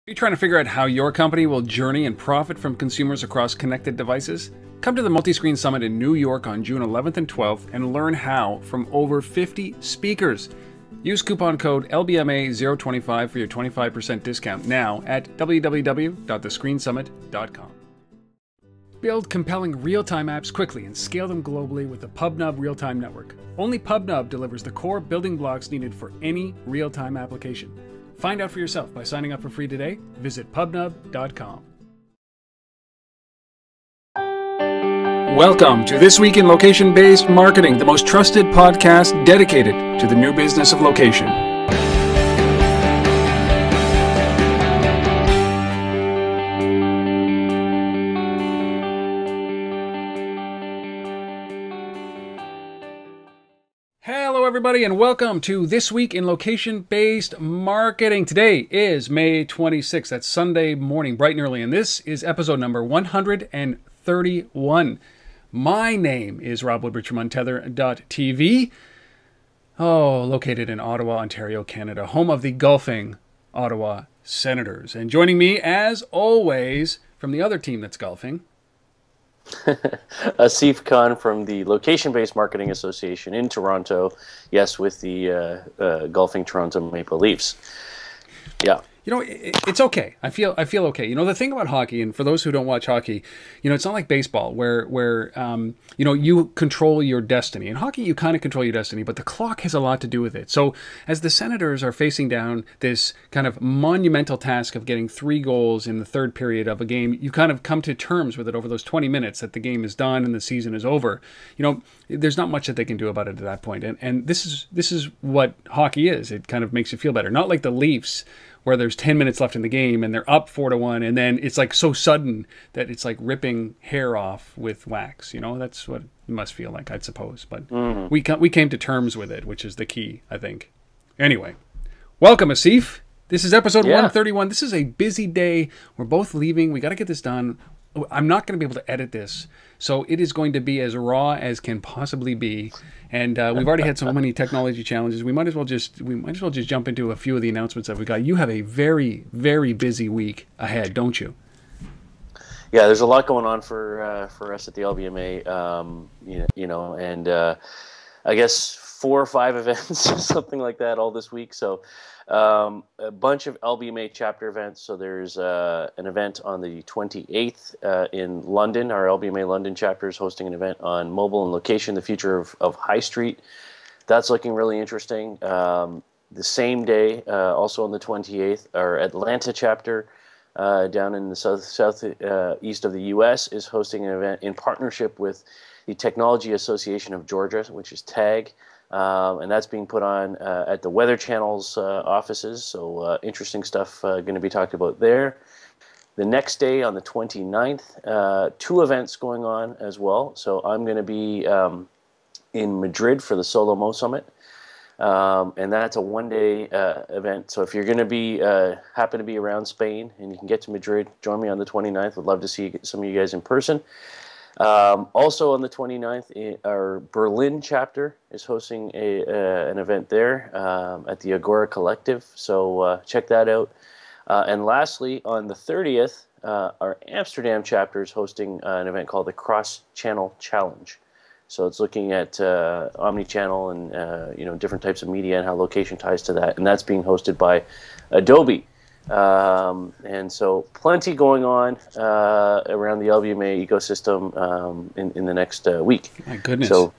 Are you trying to figure out how your company will journey and profit from consumers across connected devices? Come to the Multiscreen Summit in New York on June 11th and 12th and learn how from over 50 speakers. Use coupon code LBMA025 for your 25% discount now at www.thescreensummit.com. Build compelling real-time apps quickly and scale them globally with the PubNub real-time network. Only PubNub delivers the core building blocks needed for any real-time application. Find out for yourself by signing up for free today. Visit pubnub.com. Welcome to This Week in Location-Based Marketing, the most trusted podcast dedicated to the new business of location. Hello everybody and welcome to This Week in Location-Based Marketing. Today is May 26th. That's Sunday morning, bright and early, and this is episode number 131. My name is Rob Woodbridge from Untether.tv, located in Ottawa, Ontario, Canada, home of the golfing Ottawa Senators. And joining me, as always, from the other team that's golfing, Asif Khan from the Location-Based Marketing Association in Toronto. Yes, with the golfing Toronto Maple Leafs. Yeah. You know, it's okay. I feel okay. You know, the thing about hockey, and for those who don't watch hockey, you know, it's not like baseball where you know, you control your destiny. In hockey, you kind of control your destiny, but the clock has a lot to do with it. So as the Senators are facing down this kind of monumental task of getting 3 goals in the third period of a game, you kind of come to terms with it over those 20 minutes that the game is done and the season is over. You know, there's not much that they can do about it at that point. And this is what hockey is. It kind of makes you feel better. Not like the Leafs, where there's 10 minutes left in the game and they're up 4-1, and then it's like so sudden that it's like ripping hair off with wax. You know, that's what it must feel like, I'd suppose. But we came to terms with it, which is the key, I think. Anyway, welcome, Asif. This is episode 131. This is a busy day. We're both leaving. We got to get this done. I'm not going to be able to edit this, so it is going to be as raw as can possibly be. And we've already had so many technology challenges. We might as well just jump into a few of the announcements that we got. You have a very, very busy week ahead, don't you? Yeah, there's a lot going on for us at the LBMA. And I guess 4 or 5 events, something like that, all this week. So a bunch of LBMA chapter events. So there's an event on the 28th in London. Our LBMA London chapter is hosting an event on mobile and location, the future of High Street. That's looking really interesting. The same day, also on the 28th, our Atlanta chapter down in the southeast of the U.S. is hosting an event in partnership with the Technology Association of Georgia, which is TAG. And that's being put on at the Weather Channel's offices. So interesting stuff going to be talked about there. The next day on the 29th, 2 events going on as well. So I'm going to be in Madrid for the Solo Mo Summit. And that's a 1-day event. So if you're going to be happen to be around Spain and you can get to Madrid, join me on the 29th. Would love to see some of you guys in person. Also on the 29th, our Berlin chapter is hosting an event there at the Agora Collective, so check that out. And lastly, on the 30th, our Amsterdam chapter is hosting an event called the Cross-Channel Challenge. So it's looking at omni-channel and different types of media and how location ties to that, and that's being hosted by Adobe. And so plenty going on around the LBMA ecosystem in the next week. My goodness. So,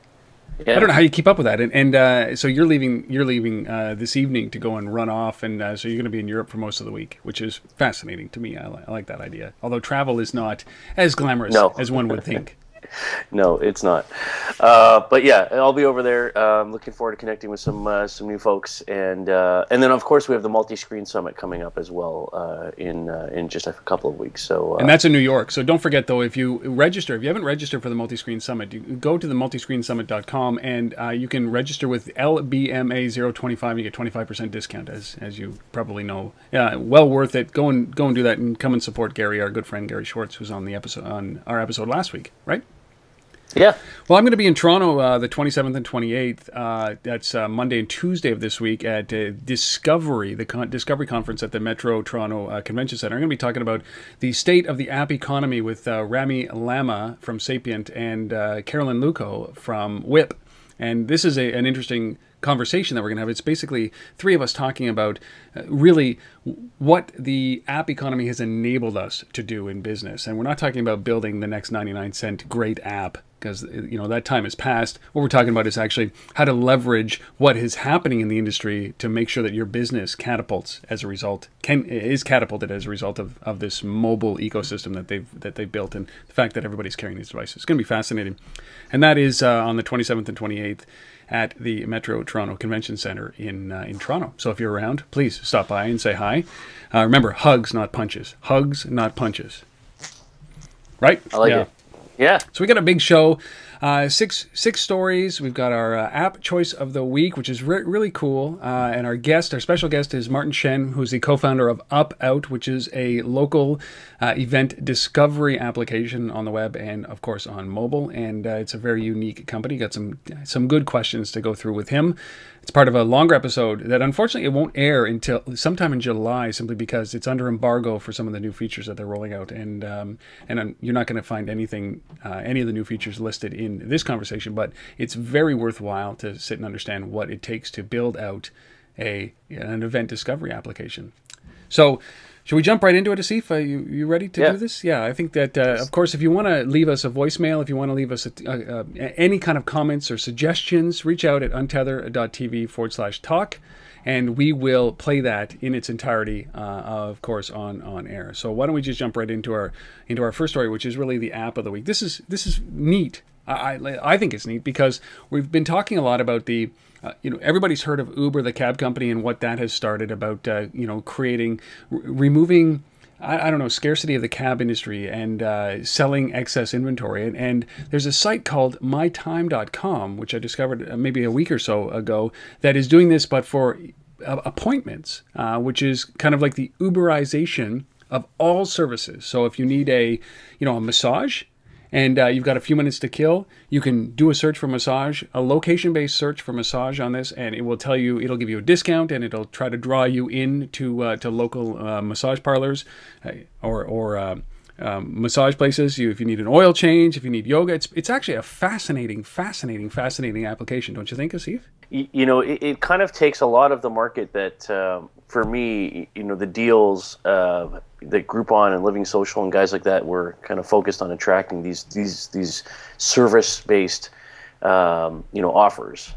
yeah. I don't know how you keep up with that. And so you're leaving this evening to go and run off, and so you're going to be in Europe for most of the week, which is fascinating to me. I like that idea. Although travel is not as glamorous as one would think. No, it's not. But yeah, I'll be over there. Looking forward to connecting with some new folks, and then of course we have the Multiscreen Summit coming up as well in just a couple of weeks. So and that's in New York. So don't forget though, if you haven't registered for the Multiscreen Summit, you go to the multiscreensummit.com and you can register with LBMA025 and you get 25% discount, as you probably know. Yeah, well worth it. Go and do that and come and support Gary, our good friend Gary Schwartz, who's on our episode last week, right? Yeah. Well, I'm going to be in Toronto the 27th and 28th. That's Monday and Tuesday of this week at Discovery, the Discovery Conference at the Metro Toronto Convention Center. I'm going to be talking about the state of the app economy with Rami Lama from Sapient and Carolyn Luco from Whip. And this is an interesting conversation that we're going to have. It's basically three of us talking about really what the app economy has enabled us to do in business. And we're not talking about building the next 99-cent great app, because that time has passed. What we're talking about is actually how to leverage what is happening in the industry to make sure that your business catapults as a result, is catapulted as a result of this mobile ecosystem that they've built, and the fact that everybody's carrying these devices. It's going to be fascinating. And that is on the 27th and 28th at the Metro Toronto Convention Center in Toronto. So if you're around, please stop by and say hi. Remember, hugs, not punches. Hugs, not punches. Right? I like it. Yeah. So we got a big show, six stories. We've got our app choice of the week, which is really cool. And our special guest is Martin Shen, who's the co-founder of UpOut, which is a local event discovery application on the web and, of course, on mobile. And it's a very unique company. Got some good questions to go through with him. It's part of a longer episode that unfortunately it won't air until sometime in July, simply because it's under embargo for some of the new features that they're rolling out. And you're not going to find any of the new features listed in this conversation, but it's very worthwhile to sit and understand what it takes to build out an event discovery application. So, should we jump right into it, Asif? You ready to do this? Yeah, I think that, of course, if you want to leave us a voicemail, if you want to leave us any kind of comments or suggestions, reach out at untether.tv/talk, and we will play that in its entirety, of course, on air. So why don't we just jump right into our first story, which is really the app of the week. This is neat. I think it's neat because we've been talking a lot about the everybody's heard of Uber, the cab company, and what that has started about, removing, I don't know, scarcity of the cab industry and selling excess inventory. And there's a site called mytime.com, which I discovered maybe a week or so ago, that is doing this, but for appointments, which is kind of like the Uberization of all services. So if you need a massage, and you've got a few minutes to kill, you can do a search for massage, a location-based search for massage on this, and it will tell you, it'll give you a discount, and it'll try to draw you in to local massage parlors or massage places. If you need an oil change, if you need yoga, it's actually a fascinating application, don't you think, Asif? It kind of takes a lot of the market that, for me, the deals that Groupon and Living Social and guys like that were kind of focused on attracting these service-based, offers,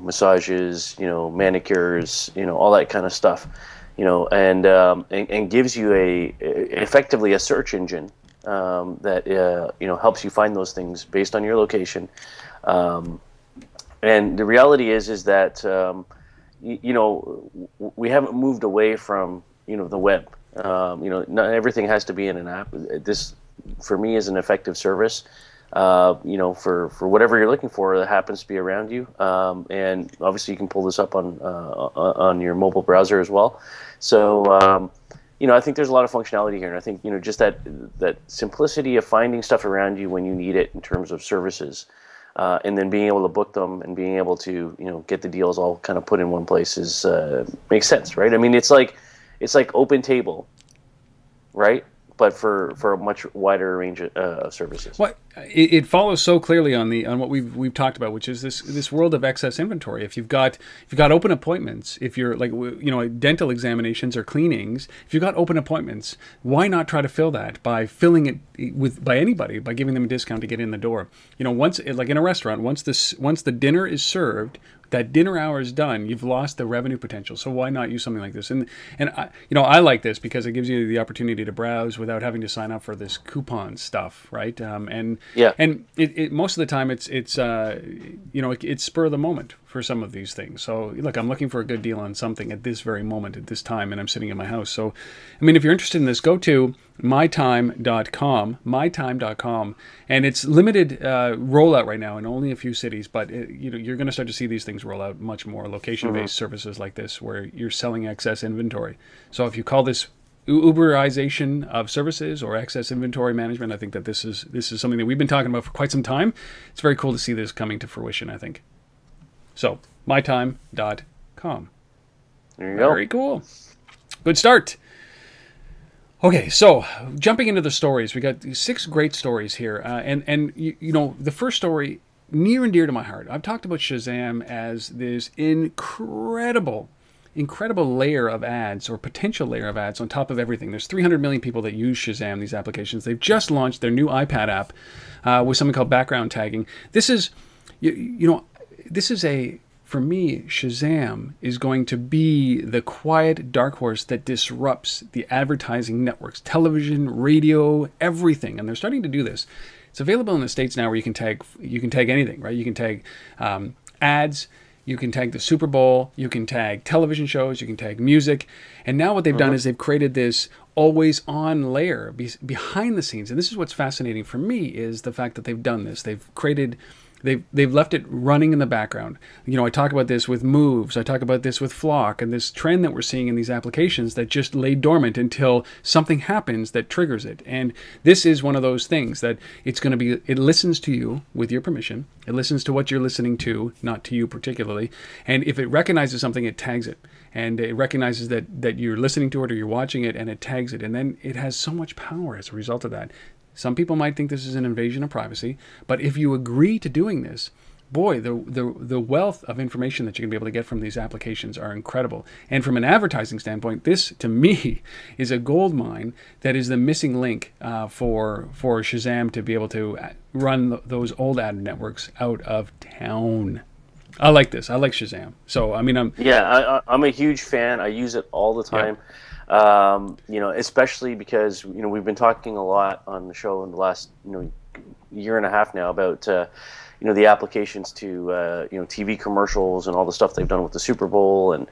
massages, manicures, all that kind of stuff, and gives you effectively a search engine that helps you find those things based on your location. And the reality is that we haven't moved away from the web. Not everything has to be in an app. This, for me, is an effective service. For whatever you're looking for that happens to be around you. And obviously, you can pull this up on your mobile browser as well. So I think there's a lot of functionality here, and I think just that simplicity of finding stuff around you when you need it in terms of services. And then being able to book them and being able to, get the deals all kind of put in one place makes sense, right? I mean, it's like Open Table, right? But for a much wider range of services. Well, it follows so clearly on what we've talked about, which is this world of excess inventory. If you've got open appointments, if you're dental examinations or cleanings, if you've got open appointments, why not try to fill that by filling it by anybody, by giving them a discount to get in the door? Once, like in a restaurant, once the dinner is served, that dinner hour is done, you've lost the revenue potential. So why not use something like this? And I like this because it gives you the opportunity to browse without having to sign up for this coupon stuff, right? And it most of the time it's spur of the moment for some of these things. So look, I'm looking for a good deal on something at this very moment, at this time, and I'm sitting in my house. So, I mean, if you're interested in this, go to mytime.com, and it's limited rollout right now in only a few cities, but you're going to start to see these things roll out much more, location-based services like this where you're selling excess inventory. So if you call this Uberization of services or excess inventory management. I think that this is something that we've been talking about for quite some time. It's very cool to see this coming to fruition, I think. So, mytime.com. There you go. Very cool. Good start. Okay, so jumping into the stories, we got 6 great stories here, and you know, the first story, near and dear to my heart. I've talked about Shazam as this incredible layer of ads, or potential layer of ads, on top of everything. There's 300 million people that use Shazam, these applications. They've just launched their new iPad app with something called background tagging. This is, you know, this is a, for me, Shazam is going to be the quiet dark horse that disrupts the advertising networks, television, radio, everything. And they're starting to do this. It's available in the States now where you can tag anything, right? You can tag ads, you can tag the Super Bowl, you can tag television shows, you can tag music. And now what they've done is they've created this always on layer behind the scenes. And this is what's fascinating for me, is the fact that they've done this. They've created, they've left it running in the background. You know, I talk about this with Moves, I talk about this with Flock, and this trend that we're seeing in these applications that just lay dormant until something happens that triggers it. And this is one of those things that it's going to be, it listens to you with your permission. It listens to what you're listening to, not to you particularly. And if it recognizes something, it tags it. And it recognizes that you're listening to it or you're watching it, and it tags it. And then it has so much power as a result of that. Some people might think this is an invasion of privacy, but if you agree to doing this, boy, the wealth of information that you're going to be able to get from these applications are incredible. And from an advertising standpoint, this, to me, is a gold mine that is the missing link for Shazam to be able to run those old ad networks out of town. I like this. I like Shazam. So, I mean, I'm a huge fan. I use it all the time. Yeah. You know, especially because, you know, we've been talking a lot on the show in the last, you know, year and a half now about, you know, the applications to, you know, TV commercials and all the stuff they've done with the Super Bowl and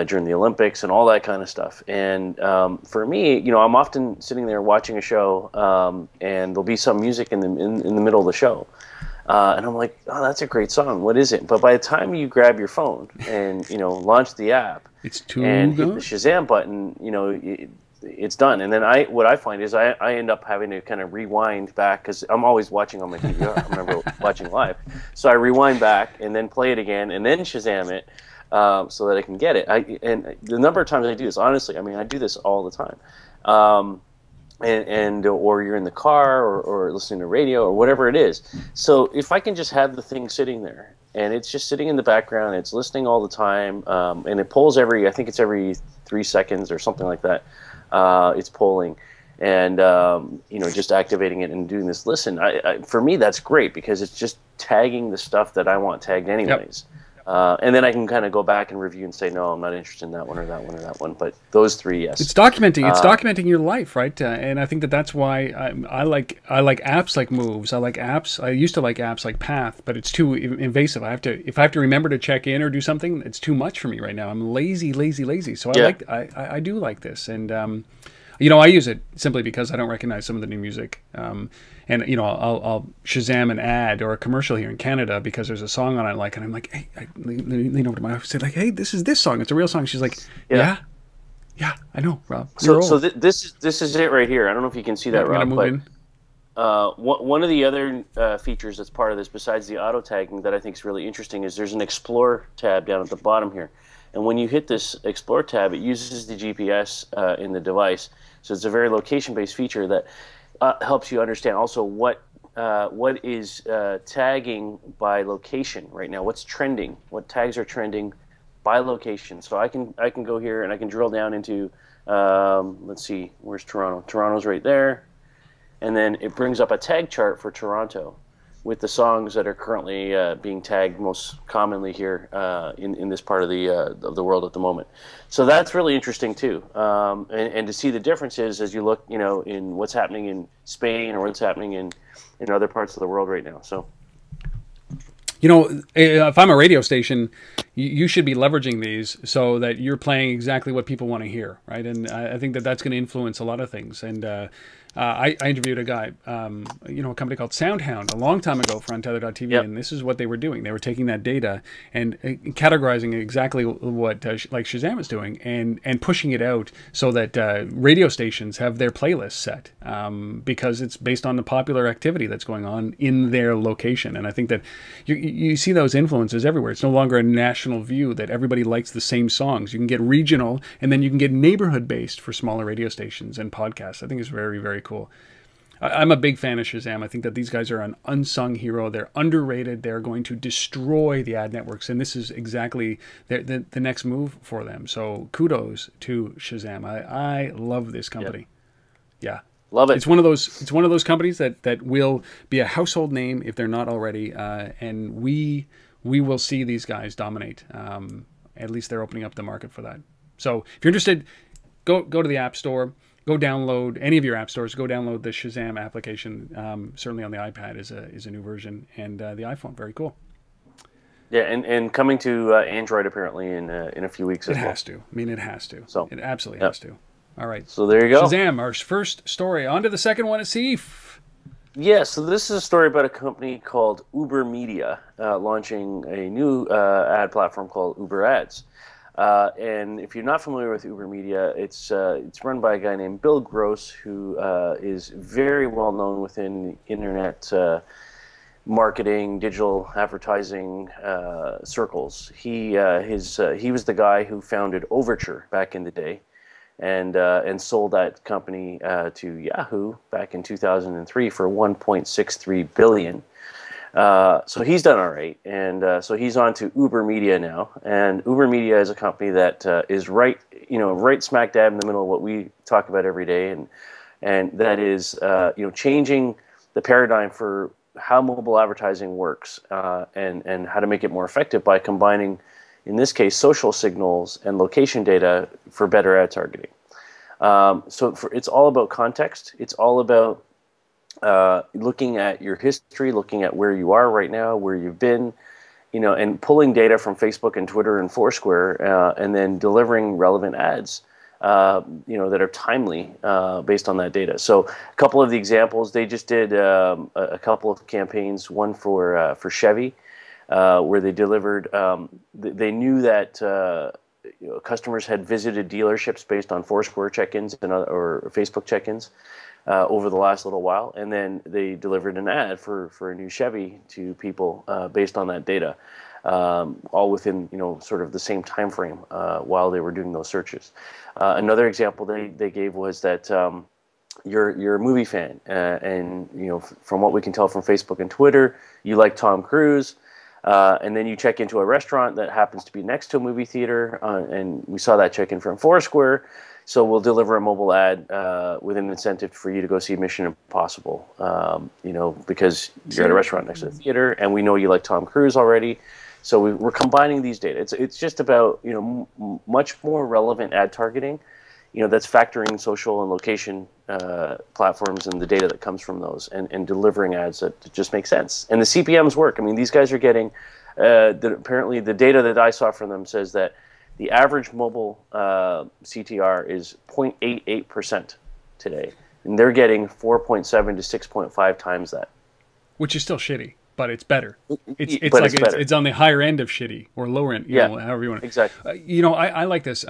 during the Olympics and all that kind of stuff. And for me, you know, I'm often sitting there watching a show, and there'll be some music in the middle of the show. And I'm like, oh, that's a great song. What is it? But by the time you grab your phone and, you know, launch the app, it's too and hit the Shazam button, you know, it's done. And then what I find is I end up having to kind of rewind back, because I'm always watching on my TV. I remember watching live. So I rewind back and then play it again and then Shazam it so that I can get it. And the number of times I do this, honestly, I mean, I do this all the time. Or you're in the car or listening to radio or whatever it is. So if I can just have the thing sitting there and it's just sitting in the background, it's listening all the time, and it polls I think it's every 3 seconds or something like that. It's polling, and you know, just activating it and doing this listen. For me, that's great because it's just tagging the stuff that I want tagged anyways. Yep. And then I can kind of go back and review and say, no, I'm not interested in that one or that one or that one. But those 3, yes. It's documenting. It's documenting your life, right? And I think that's why I like apps like Moves. I like apps. I used to like apps like Path, but it's too invasive. If I have to remember to check in or do something, it's too much for me right now. I'm lazy. So I do like this, and you know, I use it simply because I don't recognize some of the new music. And, you know, I'll Shazam an ad or a commercial here in Canada because there's a song on I like, and I'm like, hey, I lean over to my wife and say, like, hey, this is this song. It's a real song. She's like, yeah, I know, Rob. So this is it right here. I don't know if you can see that, Rob, but one of the other features that's part of this, besides the auto tagging, that I think is really interesting, is there's an Explore tab down at the bottom here. And when you hit this Explore tab, it uses the GPS in the device. So it's a very location-based feature that helps you understand also what is tagging by location right now. What's trending? What tags are trending by location? So I can go here and I can drill down into let's see, where's Toronto? Toronto's right there, and then it brings up a tag chart for Toronto with the songs that are currently being tagged most commonly here in this part of the world at the moment. So that's really interesting too, and to see the differences as you look, you know, in what's happening in Spain or what's happening in other parts of the world right now. So, you know, if I'm a radio station, you should be leveraging these so that you're playing exactly what people want to hear, right? And I think that that's going to influence a lot of things. And I interviewed a guy, a company called SoundHound a long time ago for Untether.tv, and this is what they were doing. They were taking that data and categorizing exactly what like Shazam is doing and pushing it out so that radio stations have their playlists set because it's based on the popular activity that's going on in their location. And I think that you see those influences everywhere. It's no longer a national view that everybody likes the same songs. You can get regional, and then you can get neighborhood-based for smaller radio stations and podcasts. I think it's very, very cool. I'm a big fan of Shazam. I think that these guys are an unsung hero. They're underrated. They're going to destroy the ad networks, and this is exactly the next move for them. So kudos to Shazam. I love this company. Yeah. Love it. It's one of those companies that will be a household name if they're not already, and we will see these guys dominate. At least they're opening up the market for that. So if you're interested, go to the App Store. Go download any of your app stores. Go download the Shazam application. Certainly on the iPad is a new version, and the iPhone. Very cool. Yeah, and coming to Android apparently in a few weeks. It has to. I mean, it has to. So it absolutely has to. All right. So there you go. Shazam, our first story. On to the second one, Asif. Yeah, so this is a story about a company called UberMedia launching a new ad platform called UberAds. And if you're not familiar with UberMedia, it's run by a guy named Bill Gross, who is very well known within internet marketing, digital advertising circles. He was the guy who founded Overture back in the day, and sold that company to Yahoo back in 2003 for $1.63 billion. So he's done all right, and so he's on to UberMedia now. And UberMedia is a company that is right smack dab in the middle of what we talk about every day, and that is changing the paradigm for how mobile advertising works and how to make it more effective by combining, in this case, social signals and location data for better ad targeting. It's all about context. It's all about looking at your history, looking at where you are right now, where you've been, and pulling data from Facebook and Twitter and Foursquare, and then delivering relevant ads, that are timely based on that data. So a couple of the examples, they just did a couple of campaigns, one for Chevy, where they delivered, they knew that customers had visited dealerships based on Foursquare check-ins or Facebook check-ins over the last little while, and then they delivered an ad for a new Chevy to people based on that data, all within sort of the same time frame while they were doing those searches. Another example they gave was that you're a movie fan, and from what we can tell from Facebook and Twitter, you like Tom Cruise. And then you check into a restaurant that happens to be next to a movie theater, and we saw that check in from Foursquare. So we'll deliver a mobile ad with an incentive for you to go see Mission Impossible, because you're at a restaurant next to the theater, and we know you like Tom Cruise already. So we're combining these data. It's just about much more relevant ad targeting, that's factoring social and location platforms and the data that comes from those, and delivering ads that just make sense. And the CPMs work. I mean, these guys are getting, apparently the data that I saw from them says that the average mobile CTR is 0.88% today, and they're getting 4.7 to 6.5 times that. Which is still shitty, but it's better. It's on the higher end of shitty, or lower end, however you want to. Exactly. I like this.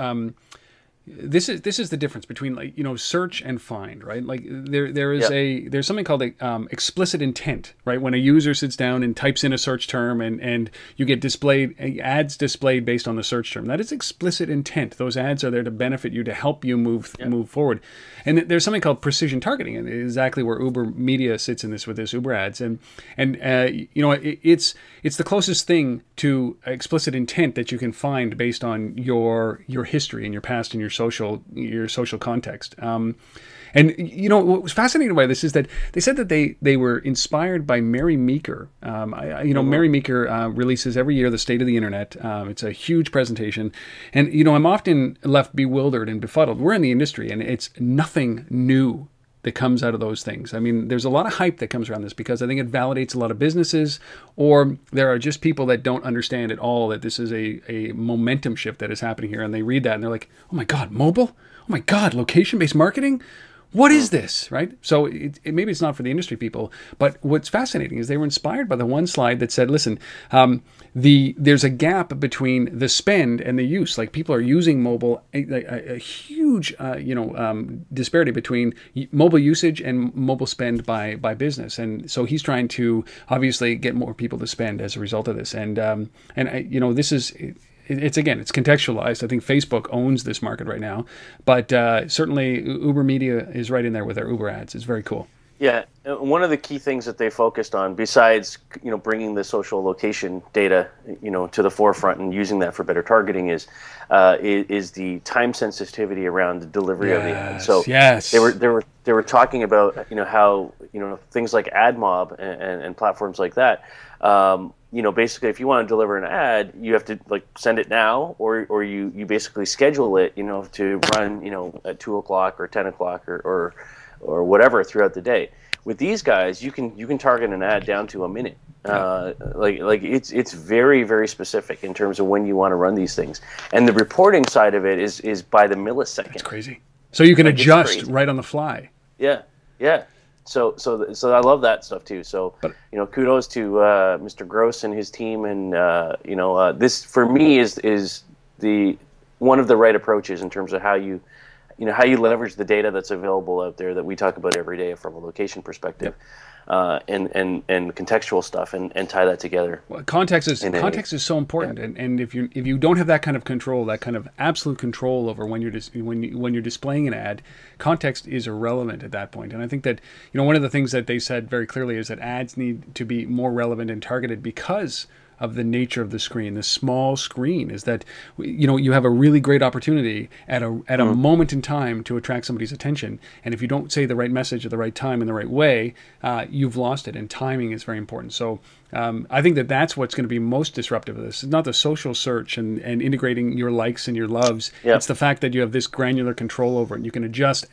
This is the difference between search and find, right? Like there's something called explicit intent, right? When a user sits down and types in a search term and you get ads displayed based on the search term, that is explicit intent. Those ads are there to benefit you, to help you move forward. And there's something called precision targeting, and exactly where UberMedia sits in this with this UberAds, it's the closest thing to explicit intent that you can find based on your history and your past and your social context. And what was fascinating about this is that they said that they were inspired by Mary Meeker. Mary Meeker releases every year the State of the Internet. It's a huge presentation, and I'm often left bewildered and befuddled. We're in the industry, and it's nothing new that comes out of those things. I mean, there's a lot of hype that comes around this because I think it validates a lot of businesses, or there are just people that don't understand at all that this is a momentum shift that is happening here. And they read that and they're like, oh my God, mobile? Oh my God, location-based marketing? What is this, right? So maybe it's not for the industry people, but what's fascinating is they were inspired by the one slide that said, listen, there's a gap between the spend and the use. Like people are using mobile, a huge disparity between mobile usage and mobile spend by business. And so he's trying to obviously get more people to spend as a result of this. And this is... It's contextualized. I think Facebook owns this market right now, but certainly UberMedia is right in there with their UberAds. It's very cool. Yeah, one of the key things that they focused on, besides bringing the social location data to the forefront and using that for better targeting, is the time sensitivity around the delivery of the ad. So they were talking about how things like AdMob and platforms like that. Basically, if you want to deliver an ad, you have to send it now, or you basically schedule it, to run, at 2 o'clock or 10 o'clock or whatever throughout the day. With these guys, you can target an ad down to a minute. It's very, very specific in terms of when you want to run these things, and the reporting side of it is by the millisecond. It's crazy. So you can adjust right on the fly. Yeah. So I love that stuff too. So, kudos to Mr. Gross and his team, and this for me is the one of the right approaches in terms of how you leverage the data that's available out there that we talk about every day from a location perspective. And contextual stuff and tie that together. Well, context is so important, and if you don't have that kind of control, that kind of absolute control over when you're displaying an ad, context is irrelevant at that point. And I think that one of the things that they said very clearly is that ads need to be more relevant and targeted because of the nature of the screen. The small screen is that you have a really great opportunity at a moment in time to attract somebody's attention, and if you don't say the right message at the right time in the right way, you've lost it. And timing is very important. So I think that's what's going to be most disruptive of this. It's not the social search and integrating your likes and your loves. Yep. It's the fact that you have this granular control over it, and you can adjust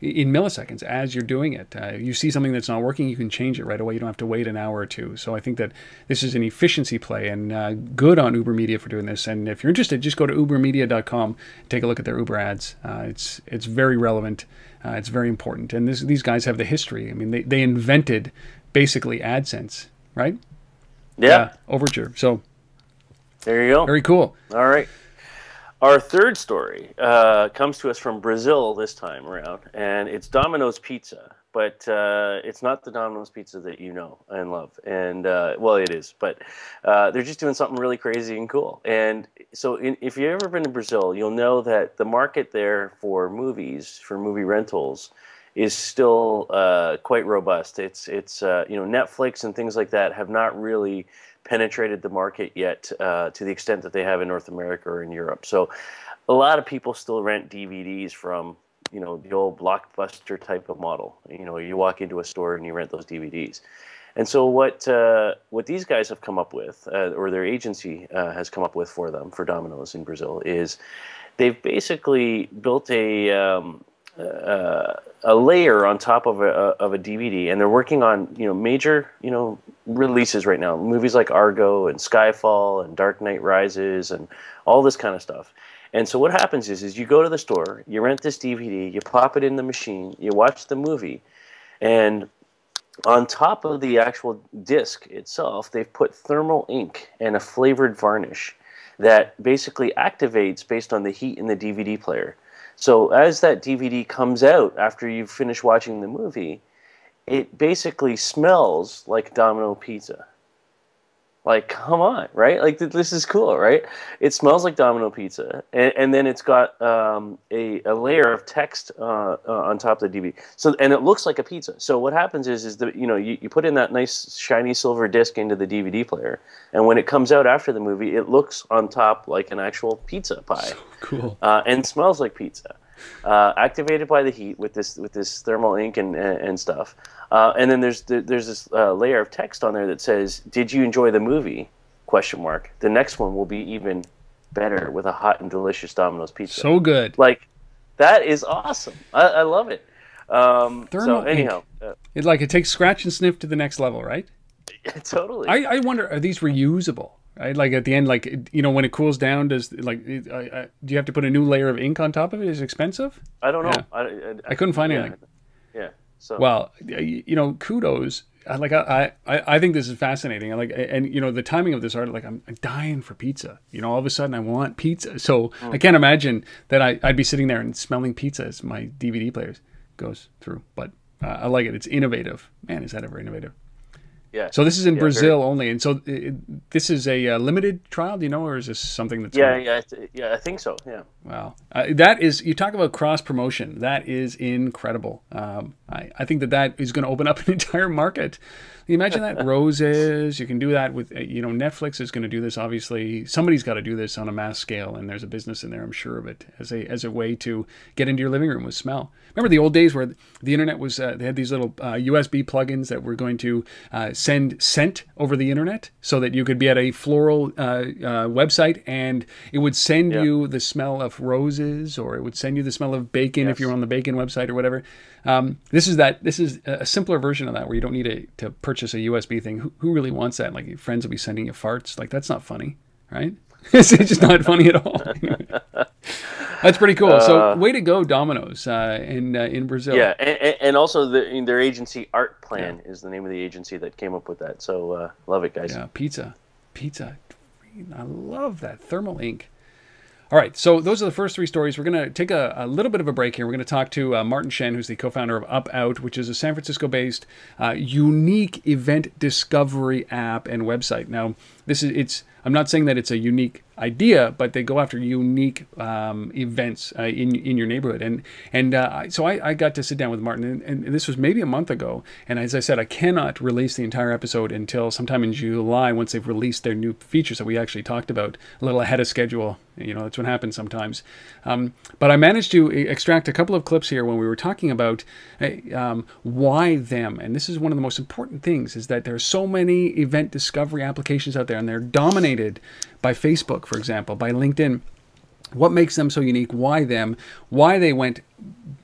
in milliseconds as you're doing it. You see something that's not working, you can change it right away. You don't have to wait an hour or two. So I think that this is an efficiency play, and good on UberMedia for doing this. And if you're interested, just go to ubermedia.com and take a look at their UberAds. It's very relevant. It's very important. And these guys have the history. I mean, they invented basically AdSense, right? Yeah. Overture. So there you go. Very cool. All right. Our third story comes to us from Brazil this time around, and it's Domino's Pizza, but it's not the Domino's Pizza that you know and love. And, well, it is, but they're just doing something really crazy and cool. And so if you've ever been to Brazil, you'll know that the market there for movies, for movie rentals, is still quite robust. It's Netflix and things like that have not really penetrated the market yet to the extent that they have in North America or in Europe. So a lot of people still rent DVDs from, the old Blockbuster type of model. You walk into a store and you rent those DVDs. And so what these guys have come up with, or their agency has come up with for them, for Domino's in Brazil, is they've basically built a layer on top of a DVD, and they're working on major releases right now, movies like Argo and Skyfall and Dark Knight Rises and all this kind of stuff. And so what happens is you go to the store, you rent this DVD, you pop it in the machine, you watch the movie, and on top of the actual disc itself, they've put thermal ink and a flavored varnish that basically activates based on the heat in the DVD player. So as that DVD comes out after you've finished watching the movie, it basically smells like Domino Pizza. Like, come on, right? Like, this is cool, right? It smells like Domino Pizza, and then it's got a layer of text on top of the DVD. So, and it looks like a pizza. So what happens is that you put in that nice shiny silver disc into the DVD player, and when it comes out after the movie, it looks on top like an actual pizza pie. So cool. And smells like pizza. Activated by the heat with this thermal ink and stuff, and then there's this layer of text on there that says, "Did you enjoy the movie?" ? The next one will be even better with a hot and delicious Domino's pizza. So good. Like, that is awesome. I love it. So Thermal anyhow, ink. It takes scratch and sniff to the next level, right? totally. I wonder, are these reusable? Right? Like at the end, like, when it cools down, do you have to put a new layer of ink on top of it? Is it expensive? I don't Yeah, know. I couldn't find Yeah, anything. yeah. So Well, kudos. I think this is fascinating. And the timing of this art, like I'm dying for pizza. All of a sudden I want pizza. So I can't imagine that I'd be sitting there and smelling pizza as my DVD player goes through. But I like it. It's innovative. Man, is that ever innovative? yeah. So this is in Yeah, Brazil only, and so this is a limited trial. Do you know, or is this something that's yeah, I think so. Yeah. wow? That is, you talk about cross promotion. That is incredible. I think that is going to open up an entire market. Can you imagine that? Roses. You can do that with Netflix is going to do this. Obviously, somebody's got to do this on a mass scale, and there's a business in there. I'm sure of it as a way to get into your living room with smell. Remember the old days where the internet was? They had these little USB plugins that were going to send scent over the internet, so that you could be at a floral website and it would send you the smell of roses, or it would send you the smell of bacon if you're on the bacon website or whatever. This is a simpler version of that, where you don't need to purchase a USB thing. Who really wants that? Like, your friends will be sending you farts. Like, that's not funny, right? It's just not funny at all. That's pretty cool. So way to go, Domino's in Brazil. Yeah, and also their agency Art Plan is the name of the agency that came up with that. So love it, guys. Yeah, pizza. I love that thermal ink. All right, so those are the first three stories. We're going to take a little bit of a break here. We're going to talk to Martin Shen, who's the co-founder of UpOut, which is a San Francisco-based unique event discovery app and website. Now, I'm not saying that it's a unique idea, but they go after unique events in your neighborhood. So I got to sit down with Martin, and this was maybe a month ago. And as I said, I cannot release the entire episode until sometime in July, once they've released their new features that we actually talked about a little ahead of schedule. That's what happens sometimes. But I managed to extract a couple of clips here when we were talking about why them. And this is one of the most important things, is that there are so many event discovery applications out there, and they're dominated by Facebook, for example, by LinkedIn. What makes them so unique? Why them? Why they went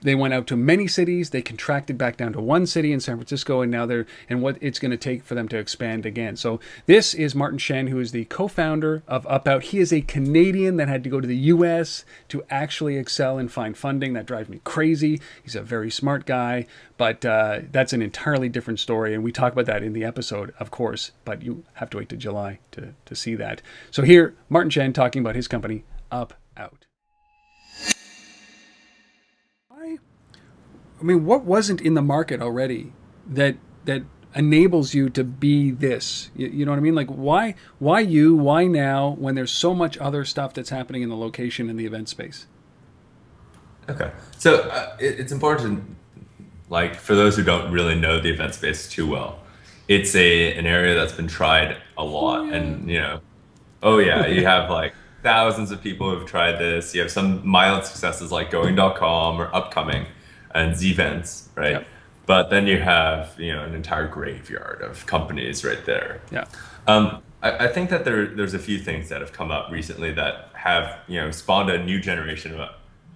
out to many cities. They contracted back down to one city in San Francisco, and now and what it's going to take for them to expand again. So this is Martin Shen, who is the co-founder of UpOut. He is a Canadian that had to go to the US to actually excel and find funding. That drives me crazy. He's a very smart guy, but that's an entirely different story, and we talk about that in the episode, of course, but you have to wait to July to see that. So here, Martin Shen talking about his company, UpOut. I mean, what wasn't in the market already that enables you to be this? You know what I mean? Like, why you? Why now? When there's so much other stuff that's happening in the location and the event space. Okay, so it's important, like, for those who don't really know the event space too well, it's an area that's been tried a lot, and you have like thousands of people who've tried this. You have some mild successes like Going.com or Upcoming and Zvents, right? Yep. But then you have an entire graveyard of companies right there. Yeah. I think that there's a few things that have come up recently that have spawned a new generation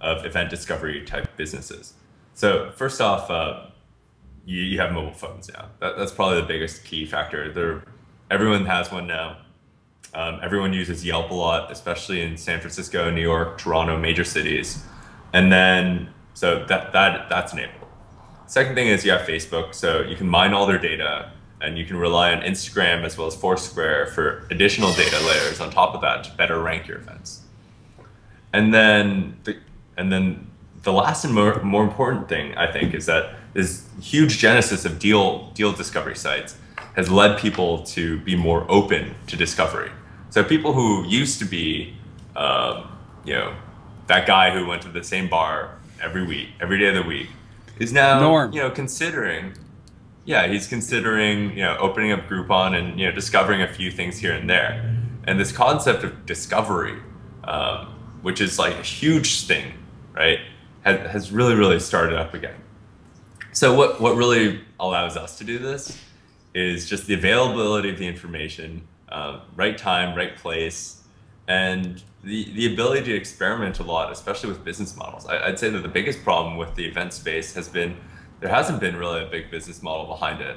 of event discovery type businesses. So first off, you have mobile phones now. That's probably the biggest key factor. Everyone has one now. Everyone uses Yelp a lot, especially in San Francisco, New York, Toronto, major cities. And then, so that's enabled. Second thing is you have Facebook, so you can mine all their data, and you can rely on Instagram as well as Foursquare for additional data layers on top of that to better rank your events. And then the last and more important thing, I think, is that this huge genesis of deal discovery sites has led people to be more open to discovery. So people who used to be, that guy who went to the same bar every day of the week, is now, considering, he's considering, opening up Groupon and, discovering a few things here and there. And this concept of discovery, which is like a huge thing, right, has really, really started up again. So what really allows us to do this is just the availability of the information, right time, right place, and the ability to experiment a lot, especially with business models. I'd say that the biggest problem with the event space has been there hasn't been really a big business model behind it.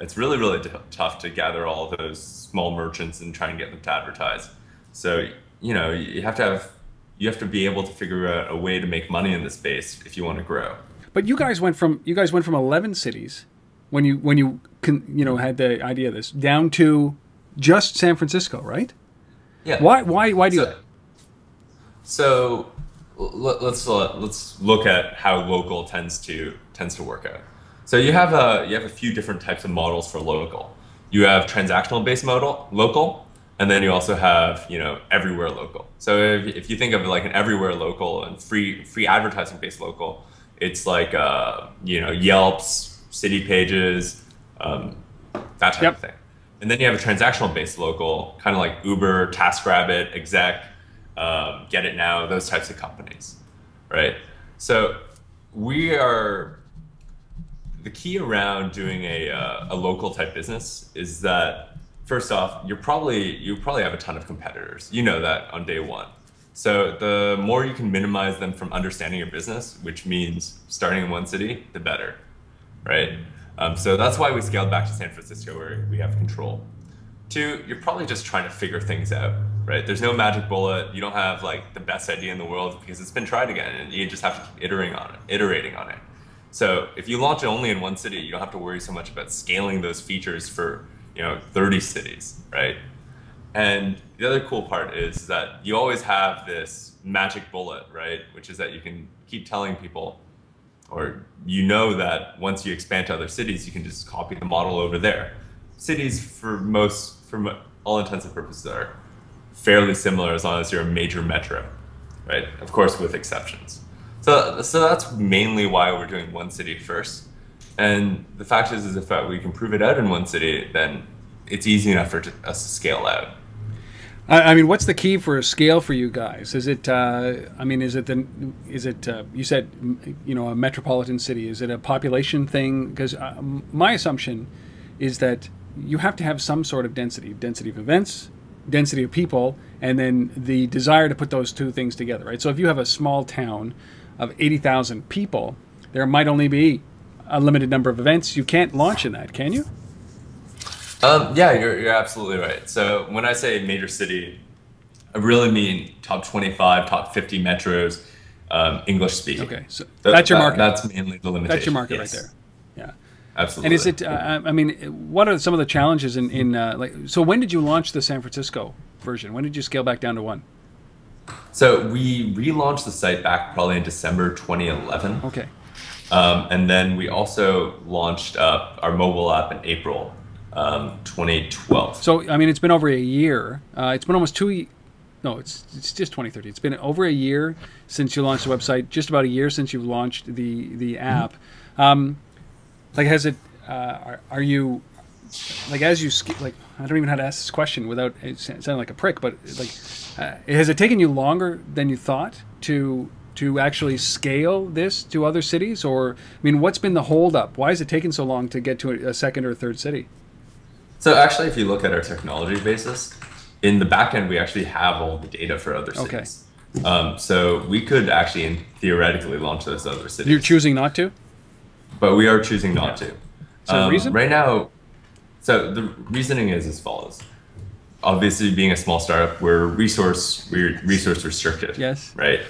It's really, really tough to gather all of those small merchants and try and get them to advertise. So, you have to be able to figure out a way to make money in this space if you want to grow. But you guys went from 11 cities when you had the idea of this down to just San Francisco, right? Yeah. Why do that? So let's look at how local tends to work out. So you have a few different types of models for local. You have transactional based local, and then you also have everywhere local. So if you think of it like an everywhere local and free advertising based local, it's like Yelp's, City Pages, that type of thing. And then you have a transactional based local, kind of like Uber, TaskRabbit, Exec, Get It Now, those types of companies, right? So the key around doing a local type business is that, first off, you probably have a ton of competitors. You know that on day one. So the more you can minimize them from understanding your business, which means starting in one city, the better, right? So that's why we scaled back to San Francisco, where we have control. Two, you're probably just trying to figure things out, right? There's no magic bullet. You don't have like the best idea in the world because it's been tried again, and you just have to keep iterating on it. So if you launch it only in one city, you don't have to worry so much about scaling those features for 30 cities, right? And the other cool part is that you always have this magic bullet, right? Which is that you can keep telling people, or that once you expand to other cities, you can just copy the model over there. Cities, for all intents and purposes, are fairly similar as long as you're a major metro, right? Of course, with exceptions. So that's mainly why we're doing one city first. And the fact is if we can prove it out in one city, then it's easy enough for us to scale out. I mean, what's the key for a scale for you guys? Is it, you said, a metropolitan city? Is it a population thing? Because my assumption is that you have to have some sort of density of events, density of people, and then the desire to put those two things together, right? So if you have a small town of 80,000 people, there might only be a limited number of events. You can't launch in that, can you? Yeah, you're absolutely right. So when I say major city, I really mean top 25, top 50 metros, English speaking. Okay, so that's your market. That's mainly the limitation. That's your market right there. Yeah, absolutely. And is it? I mean, what are some of the challenges so when did you launch the San Francisco version? When did you scale back down to one? So we relaunched the site back probably in December 2011. Okay. And then we also launched our mobile app in April 2012. So, I mean, it's been over a year. It's been almost no, it's just 2030. It's been over a year since you launched the website, just about a year since you've launched the app. Has it, are you, as you, I don't even know how to ask this question without it sounding like a prick, but has it taken you longer than you thought to actually scale this to other cities? Or, I mean, what's been the holdup? Why is it taking so long to get to a second or a third city? So actually, if you look at our technology basis, in the back end, we actually have all the data for other cities. Okay. So we could actually theoretically launch those other cities. You're choosing not to? But we are choosing not to. So the reason? Right now, so the reasoning is as follows. Obviously, being a small startup, we're resource restricted. Yes. Right?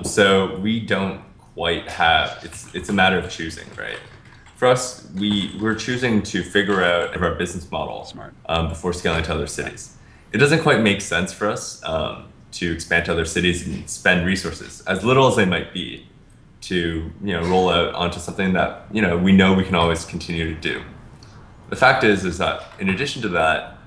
So we don't quite have, it's a matter of choosing, right? For us, we're choosing to figure out our business model before scaling to other cities. It doesn't quite make sense for us to expand to other cities and spend resources, as little as they might be, to roll out onto something that we know we can always continue to do. The fact is that in addition to that,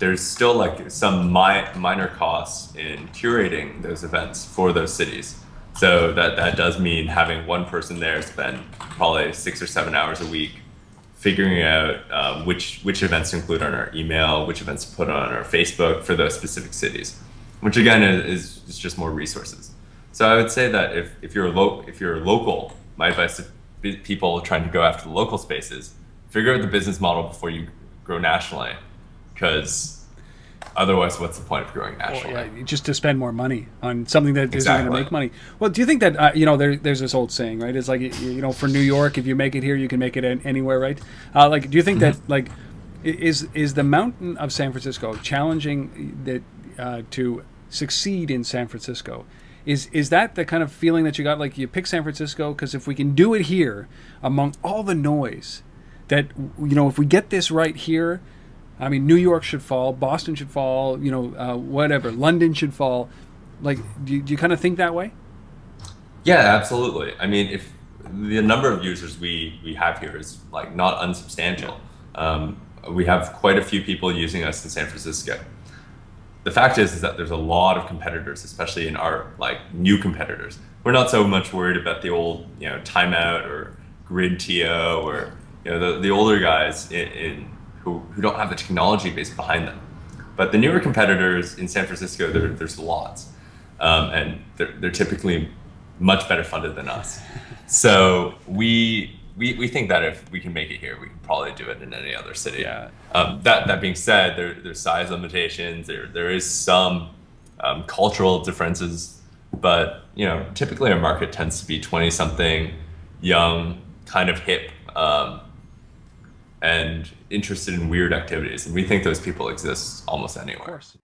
there's still some minor costs in curating those events for those cities. So that does mean having one person there spend probably 6 or 7 hours a week figuring out which events to include on our email, which events to put on our Facebook for those specific cities, which again is just more resources. So I would say that if you're local, my advice to people trying to go after the local spaces, figure out the business model before you grow nationally, because Otherwise, what's the point of growing nationally? Well, yeah, just to spend more money on something that isn't going to make money. Well, do you think that there's this old saying, right? It's like for New York, if you make it here, you can make it anywhere, right? Do you think that is the mountain of San Francisco challenging that to succeed in San Francisco? Is that the kind of feeling that you got? Like you pick San Francisco because if we can do it here among all the noise, that if we get this right here. I mean, New York should fall, Boston should fall, whatever, London should fall. Like, do you kind of think that way? Yeah, absolutely. I mean, if the number of users we have here is like not unsubstantial. We have quite a few people using us in San Francisco. The fact is that there's a lot of competitors, especially in our new competitors. We're not so much worried about the old Timeout or Grid TO or the older guys who don't have the technology base behind them. But the newer competitors in San Francisco, there's lots. And they're typically much better funded than us. So we think that if we can make it here, we can probably do it in any other city. Yeah. That being said, there's size limitations. There is some cultural differences, but typically our market tends to be 20-something, young, kind of hip, and interested in weird activities. And we think those people exist almost anywhere. Of course.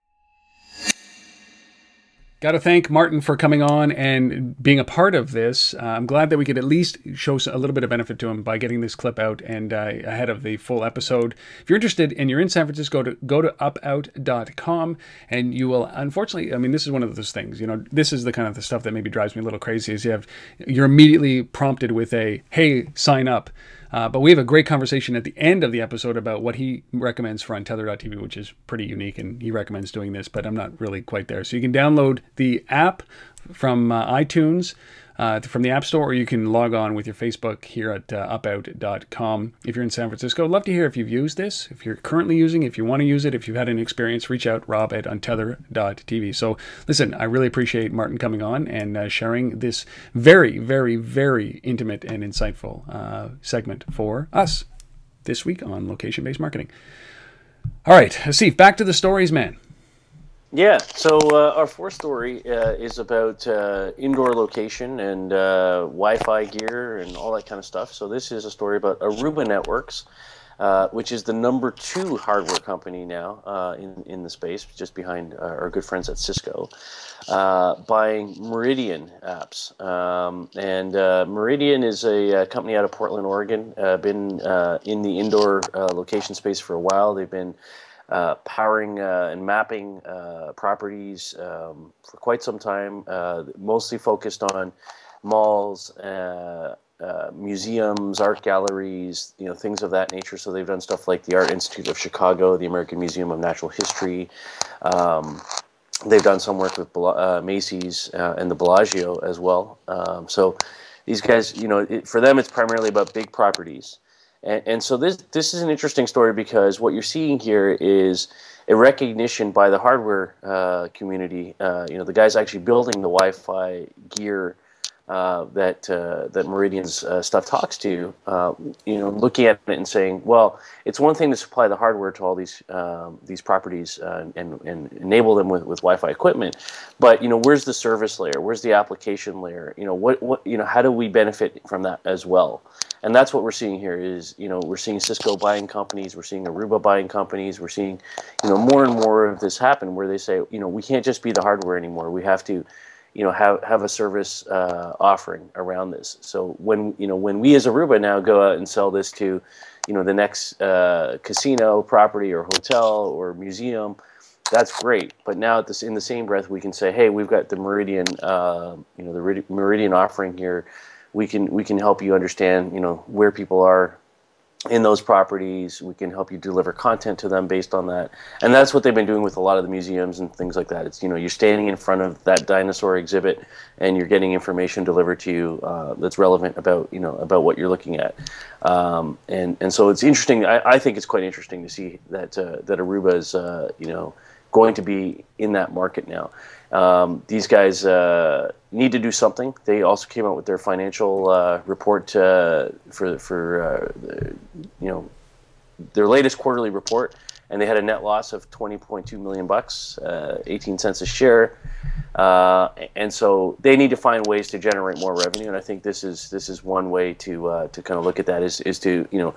Got to thank Martin for coming on and being a part of this. I'm glad that we could at least show a little bit of benefit to him by getting this clip out and ahead of the full episode. If you're interested and you're in San Francisco, go to upout.com and you will, unfortunately, I mean, this is one of those things, this is the kind of the stuff that maybe drives me a little crazy is you're immediately prompted with a, hey, sign up. But we have a great conversation at the end of the episode about what he recommends for Untether.tv, which is pretty unique, and he recommends doing this, but I'm not really quite there. So you can download the app from iTunes, from the App Store, or you can log on with your Facebook here at upout.com. If you're in San Francisco, I'd love to hear if you've used this, if you're currently using, if you want to use it, if you've had an experience, reach out, Rob at untether.tv. So listen, I really appreciate Martin coming on and sharing this very, very, very intimate and insightful segment for us this week on location-based marketing. All right, Asif, back to the stories, man. Yeah, so our fourth story is about indoor location and Wi-Fi gear and all that kind of stuff. So this is a story about Aruba Networks, which is the #2 hardware company now in the space, just behind our good friends at Cisco, buying Meridian Apps. And Meridian is a company out of Portland, Oregon, been in the indoor location space for a while. They've been powering and mapping properties for quite some time, mostly focused on malls, museums, art galleries, things of that nature. So they've done stuff like the Art Institute of Chicago, the American Museum of Natural History. They've done some work with Macy's and the Bellagio as well. So these guys, for them, it's primarily about big properties. And so this is an interesting story because what you're seeing here is a recognition by the hardware community. The guys actually building the Wi-Fi gear that Meridian's stuff talks to. Looking at it and saying, well, it's one thing to supply the hardware to all these properties and enable them with Wi-Fi equipment, but where's the service layer? Where's the application layer? How do we benefit from that as well? And that's what we're seeing here is, we're seeing Cisco buying companies, we're seeing Aruba buying companies, we're seeing, more and more of this happen where they say, we can't just be the hardware anymore. We have to, have a service offering around this. So when we as Aruba now go out and sell this to, the next casino property or hotel or museum, that's great. But now in the same breath, we can say, hey, we've got the Meridian, the Meridian offering here. We can help you understand, where people are in those properties. We can help you deliver content to them based on that. And that's what they've been doing with a lot of the museums and things like that. It's, you're standing in front of that dinosaur exhibit and you're getting information delivered to you that's relevant about, about what you're looking at. And so it's interesting. I think it's quite interesting to see that that Aruba is, going to be in that market now. These guys need to do something. They also came out with their financial report for their latest quarterly report and they had a net loss of $20.2 million, 18 cents a share. And so they need to find ways to generate more revenue, and I think this is one way to kind of look at that is to, you know,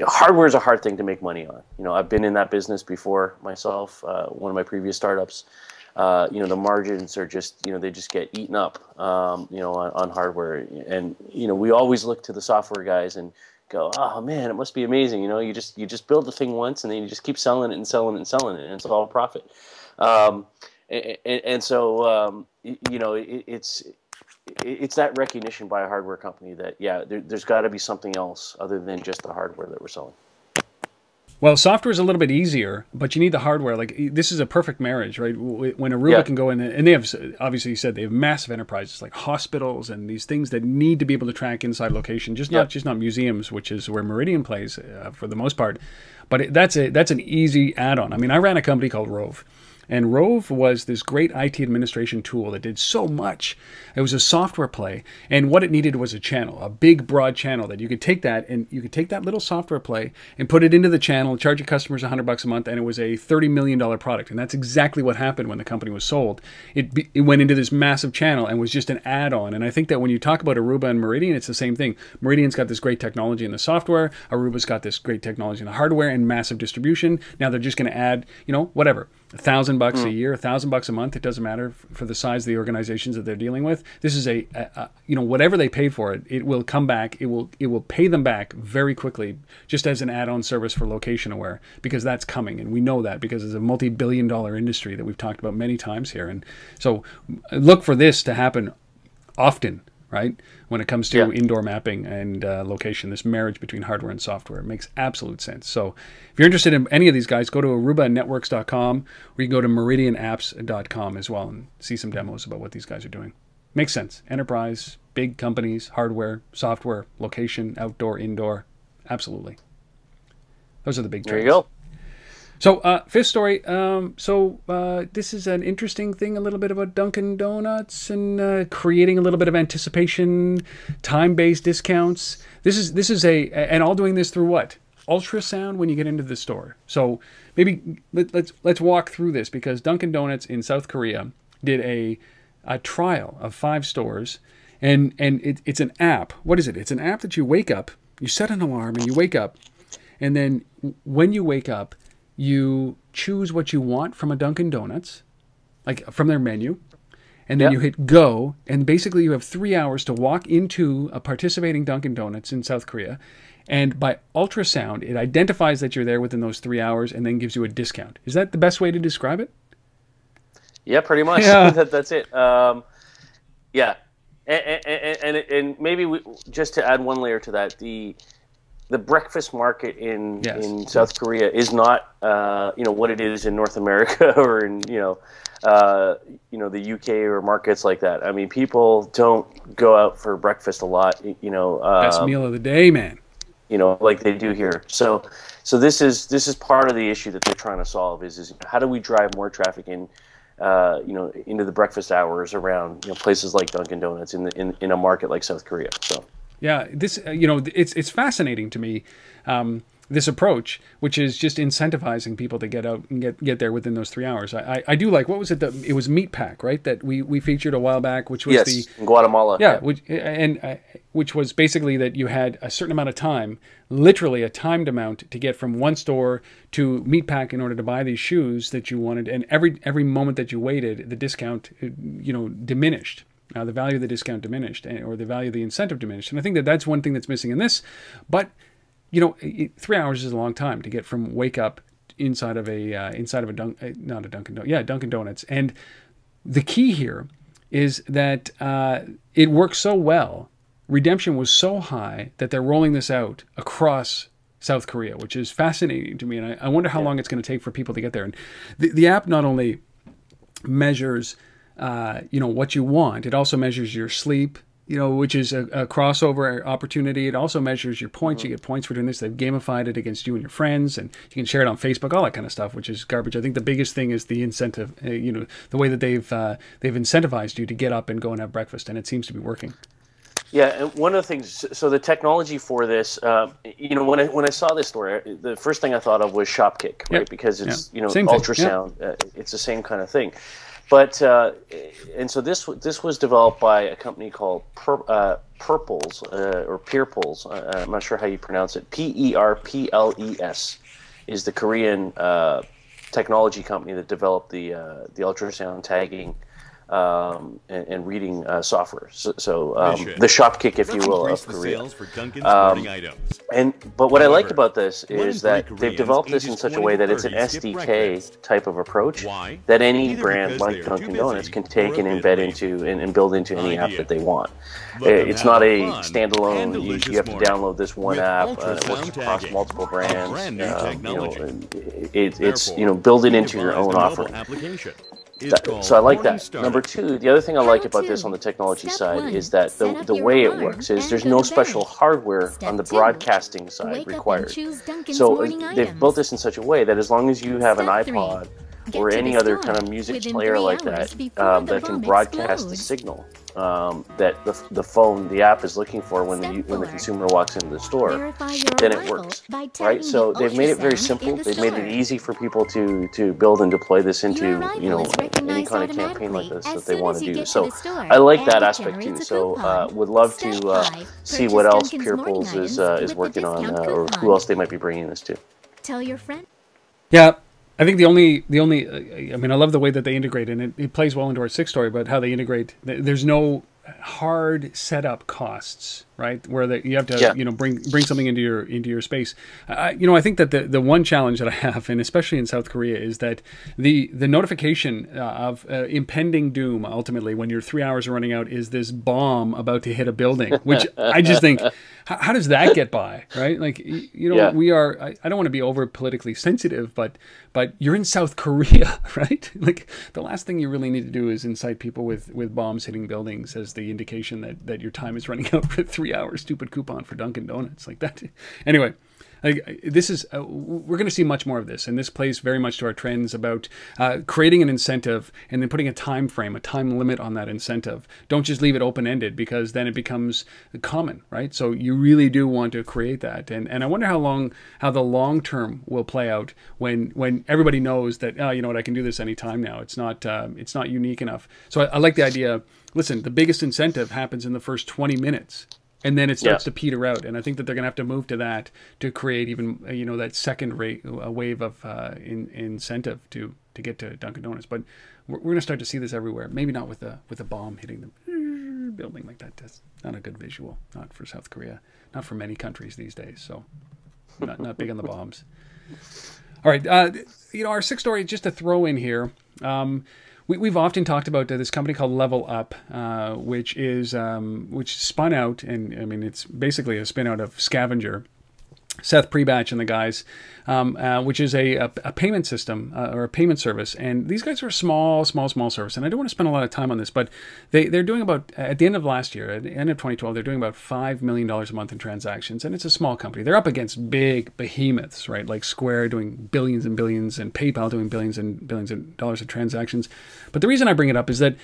hardware is a hard thing to make money on. You know, I've been in that business before myself. One of my previous startups. You know, the margins are just, you know, they just get eaten up, you know, on hardware. And, you know, we always look to the software guys and go, oh man, it must be amazing. You know, you just build the thing once and then you just keep selling it and selling it and selling it, and it's all profit. And so, you know, it's that recognition by a hardware company that, yeah, there's got to be something else other than just the hardware that we're selling. Well, software is a little bit easier, but you need the hardware. Like, this is a perfect marriage, right? When Aruba can go in, and they have, obviously you said, they have massive enterprises like hospitals and these things that need to be able to track inside location, just not museums, which is where Meridian plays for the most part. But that's an easy add-on. I mean, I ran a company called Rove. And Rove was this great IT administration tool that did so much. It was a software play. And what it needed was a channel, a big, broad channel that you could take that and you could take that little software play and put it into the channel, charge your customers $100 a month, and it was a $30 million product. And that's exactly what happened when the company was sold. It went into this massive channel and was just an add-on. And I think that when you talk about Aruba and Meridian, it's the same thing. Meridian's got this great technology in the software. Aruba's got this great technology in the hardware and massive distribution. Now they're just going to add, you know, whatever. $1,000 a year, $1,000 a month. It doesn't matter for the size of the organizations that they're dealing with. This is you know, whatever they paid for it, it will come back. It will pay them back very quickly, just as an add-on service for location aware, because that's coming, and we know that because it's a multi-billion-dollar industry that we've talked about many times here. And so, look for this to happen often. Right? When it comes to indoor mapping and location, this marriage between hardware and software makes absolute sense. So if you're interested in any of these guys, go to arubanetworks.com, or you can go to meridianapps.com as well and see some demos about what these guys are doing. Makes sense. Enterprise, big companies, hardware, software, location, outdoor, indoor. Absolutely. Those are the big trends. There you go. So, fifth story. This is an interesting thing, a little bit about Dunkin Donuts and creating a little bit of anticipation, time-based discounts. This is and all doing this through what? Ultrasound when you get into the store. So maybe let's walk through this, because Dunkin Donuts in South Korea did a trial of 5 stores, and it's an app. What is it? It's an app that you wake up, you set an alarm, and you wake up, and then when you wake up, you choose what you want from a Dunkin Donuts, like from their menu, and then you hit go, and basically you have 3 hours to walk into a participating Dunkin Donuts in South Korea, and by ultrasound, it identifies that you're there within those 3 hours and then gives you a discount. Is that the best way to describe it? Yeah, pretty much. Yeah. That's it. Yeah, and maybe just to add one layer to that, the breakfast market in South Korea is not you know, what it is in North America or in you know the UK or markets like that. I mean, people don't go out for breakfast a lot. You know, best meal of the day, man. You know, like they do here. So this is part of the issue that they're trying to solve is how do we drive more traffic in you know, into the breakfast hours around, you know, places like Dunkin Donuts in a market like South Korea. So. Yeah, this you know, it's fascinating to me, this approach, which is just incentivizing people to get out and get there within those 3 hours. I do like, what was it? It was Meatpack, right? That we featured a while back, which was in Guatemala. Yeah, which was basically that you had a certain amount of time, literally a timed amount, to get from one store to Meatpack in order to buy these shoes that you wanted, and every moment that you waited, the discount you know, diminished. The value of the discount diminished, or the value of the incentive diminished. And I think that that's one thing that's missing in this. But, you know, 3 hours is a long time to get from wake up inside of a Dunkin Donuts. And the key here is that it works so well. Redemption was so high that they're rolling this out across South Korea, which is fascinating to me. And I wonder how long it's going to take for people to get there. And the app not only measures you know, what you want, it also measures your sleep, you know, which is a crossover opportunity. It also measures your points. You get points for doing this. They've gamified it against you and your friends, and you can share it on Facebook, all that kind of stuff, which is garbage. I think the biggest thing is the incentive, you know, the way that they've incentivized you to get up and go and have breakfast, and it seems to be working. Yeah, and one of the things, so the technology for this, when I saw this story, the first thing I thought of was Shopkick, right? Yep. Because it's Same thing. ultrasound, it's the same kind of thing. But and so this was developed by a company called Purples or Peerples. I'm not sure how you pronounce it. Perples is the Korean technology company that developed the ultrasound tagging and reading software. So the Shopkick, if you will, of Korea. But what I like about this is that they've developed this in such a way that it's an SDK type of approach that any brand like Dunkin Donuts can take and embed into and build into any app that they want. It's not a standalone. You have to download this one app. It works across multiple brands. It's build it into your own offering. So I like that. Number two, the other thing I like about this on the technology side is that the way it works is there's no special hardware on the broadcasting side required. So they've built this in such a way that as long as you have an iPod or any other kind of music player like that that can broadcast the signal that the phone, the app is looking for when the consumer walks into the store, then it works, right? So they've made it very simple. They've made it easy for people to build and deploy this into any kind of campaign like this that they want to do. So I like that aspect too. So would love to see what else Peerples is working on or who else they might be bringing this to. Tell your friend. Yeah. I think the only, I mean, I love the way that they integrate, and it plays well into our sixth story about how they integrate. There's no hard setup costs, right? Where you have to, bring something into your space. I think that the one challenge that I have, and especially in South Korea, is that the notification of impending doom ultimately when your 3 hours are running out is this bomb about to hit a building, which I just think, how does that get by, right? Like, we are. I don't want to be over politically sensitive, but you're in South Korea, right? Like the last thing you really need to do is incite people with bombs hitting buildings as the indication that your time is running out for 3 hours. Stupid coupon for Dunkin Donuts like that. Anyway, this is we're going to see much more of this, and this plays very much to our trends about creating an incentive and then putting a time frame, a time limit on that incentive. Don't just leave it open-ended, because then it becomes common, right? So you really do want to create that, and I wonder how the long term will play out when everybody knows that you know what, I can do this anytime now. It's not unique enough. So I like the idea. Listen, the biggest incentive happens in the first 20 minutes. And then it starts to peter out, and I think that they're going to have to move to that to create even that second wave of incentive to get to Dunkin Donuts. But we're going to start to see this everywhere. Maybe not with a bomb hitting the building like that. That's not a good visual. Not for South Korea. Not for many countries these days. So not big on the bombs. All right, our sixth story, just to throw in here. We've often talked about this company called LevelUp, which spun out, and I mean it's basically a spin out of Scavenger, Seth Prebatch and the guys, which is a payment system or a payment service. And these guys are a small service. And I don't want to spend a lot of time on this, but they're doing about, at the end of last year, at the end of 2012, they're doing about $5 million a month in transactions. And it's a small company. They're up against big behemoths, right? Like Square doing billions and billions, and PayPal doing billions and billions of dollars of transactions. But the reason I bring it up is that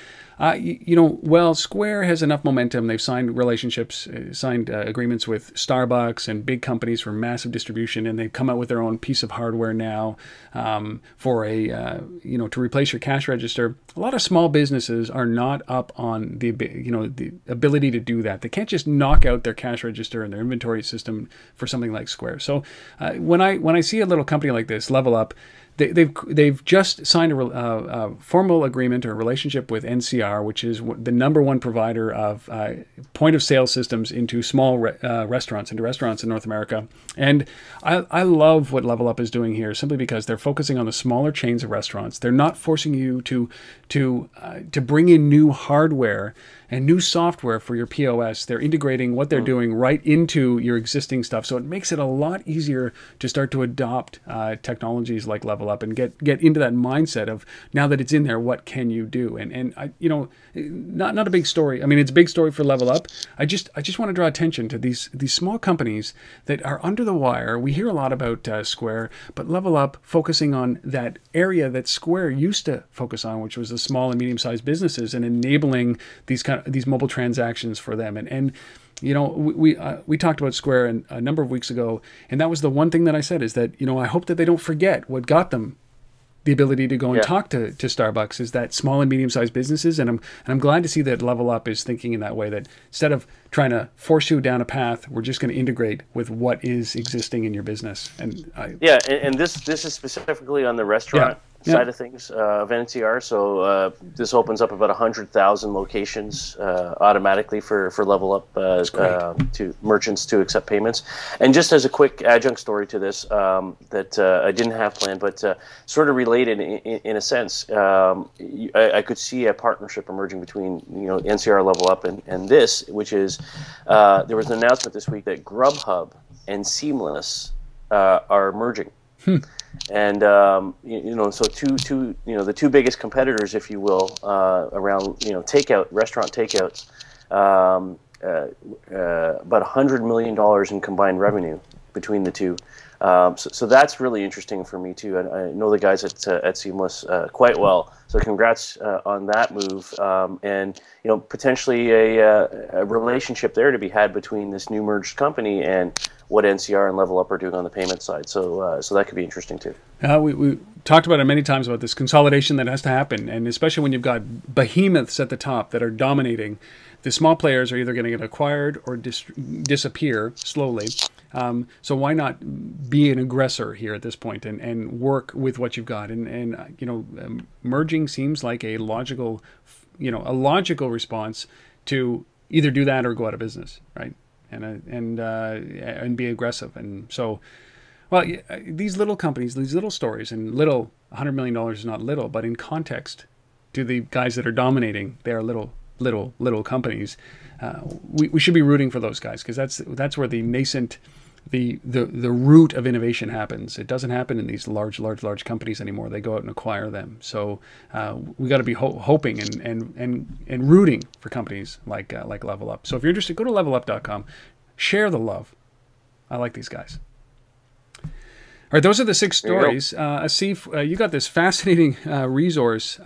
Square has enough momentum. They've signed relationships, agreements with Starbucks and big companies for massive distribution, and they've come out with their own piece of hardware now for to replace your cash register. A lot of small businesses are not up on the ability to do that. They can't just knock out their cash register and their inventory system for something like Square. So when I see a little company like this, LevelUp, they've just signed a formal agreement or relationship with NCR, which is the #1 provider of point of sale systems into small restaurants in North America. And I love what LevelUp is doing here, simply because they're focusing on the smaller chains of restaurants. They're not forcing you to bring in new hardware and new software for your POS. They're integrating what they're doing right into your existing stuff. So it makes it a lot easier to start to adopt technologies like LevelUp and get into that mindset of, now that it's in there, what can you do? And not a big story. I mean, it's a big story for LevelUp. I just want to draw attention to these small companies that are under the wire. We hear a lot about Square, but LevelUp focusing on that area that Square used to focus on, which was the small and medium-sized businesses, and enabling these mobile transactions for them. And we talked about Square a number of weeks ago, and that was the one thing that I said is that, I hope that they don't forget what got them the ability to go and talk to Starbucks, is that small and medium-sized businesses. And I'm glad to see that LevelUp is thinking in that way, that instead of trying to force you down a path, we're just going to integrate with what is existing in your business. And this is specifically on the restaurant side of things of NCR. So this opens up about 100,000 locations automatically for LevelUp to merchants to accept payments. And just as a quick adjunct story to this that I didn't have planned, but sort of related in a sense, I could see a partnership emerging between NCR, LevelUp, and this, which is there was an announcement this week that Grubhub and Seamless are merging. And so the two biggest competitors, if you will, around restaurant takeouts, about $100 million in combined revenue between the two. So that's really interesting for me too. I know the guys at Seamless quite well. So congrats on that move, and potentially a relationship there to be had between this new merged company and what NCR and LevelUp are doing on the payment side. So that could be interesting too. We talked about it many times about this consolidation that has to happen, and especially when you've got behemoths at the top that are dominating. The small players are either going to get acquired or disappear slowly. So why not be an aggressor here at this point and work with what you've got? And merging seems like a logical response to either do that or go out of business, right? And be aggressive. And so, these little companies, these little stories, and $100 million is not little, but in context to the guys that are dominating, they are little companies. We should be rooting for those guys, because that's where the nascent, the root of innovation happens. It doesn't happen in these large companies anymore. They go out and acquire them. So we got to be hoping and rooting for companies like LevelUp. So if you're interested, go to levelup.com. Share the love. I like these guys. All right, those are the 6 stories. Asif, you got this fascinating resource.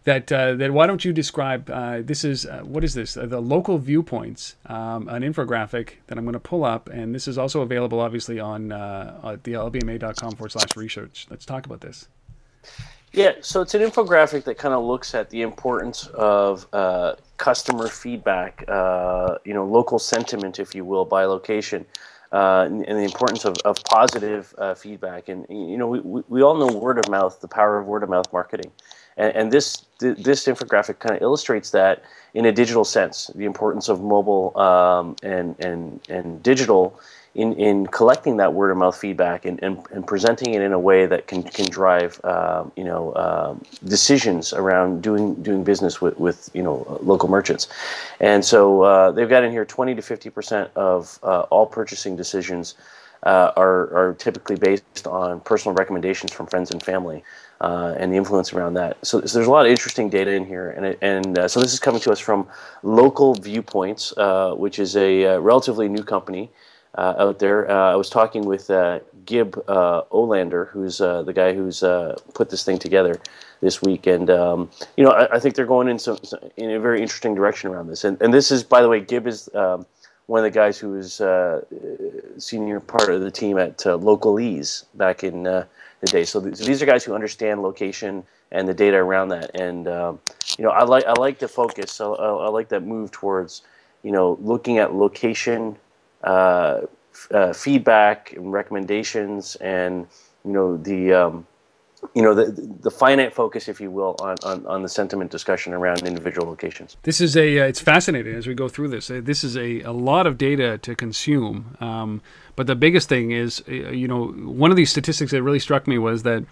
That why don't you describe, this is, what is this? The local viewpoints, an infographic that I'm going to pull up. And this is also available, obviously, on the lbma.com/research. Let's talk about this. Yeah, so it's an infographic that kind of looks at the importance of customer feedback, local sentiment, if you will, by location. And the importance of positive feedback. And, we all know word of mouth, the power of word of mouth marketing. And this infographic kind of illustrates that in a digital sense, the importance of mobile and digital in collecting that word of mouth feedback and presenting it in a way that can drive decisions around doing business with local merchants. And so they've got in here 20 to 50% of all purchasing decisions are typically based on personal recommendations from friends and family. And the influence around that. So there's a lot of interesting data in here, and so this is coming to us from Local Viewpoints, which is a relatively new company out there. I was talking with Gib Olander, who's the guy who's put this thing together this week, and I think they're going in a very interesting direction around this. And this is, by the way, Gib is one of the guys who was senior part of the team at Localese back in the day. So these are guys who understand location and the data around that. And I like the focus. So I like that move towards looking at location feedback and recommendations, and the finite focus, if you will, on the sentiment discussion around individual locations. This is it's fascinating as we go through this. This is a lot of data to consume. But the biggest thing is, one of these statistics that really struck me was that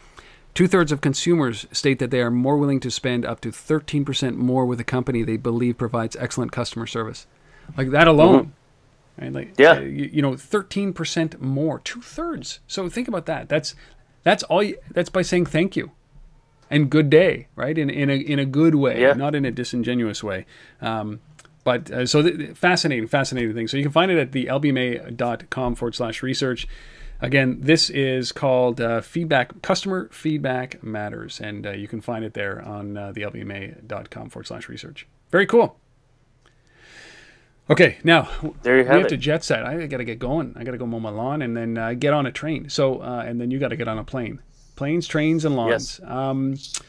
2/3 of consumers state that they are more willing to spend up to 13% more with a company they believe provides excellent customer service. Like that alone. Mm-hmm. Right? 13% more, 2/3. So think about that. That's all. That's by saying thank you. and good day, right? In a good way, Yeah. not in a disingenuous way. Fascinating thing. So you can find it at the lbma.com/research. Again, this is called Customer Feedback Matters, and you can find it there on the lbma.com/research. Very cool. Okay, now there you we have have it. to jet set. I got to get going. I got to go mow my lawn and then get on a train. So, and then you got to get on a plane. Planes, trains, and lawns. Yes.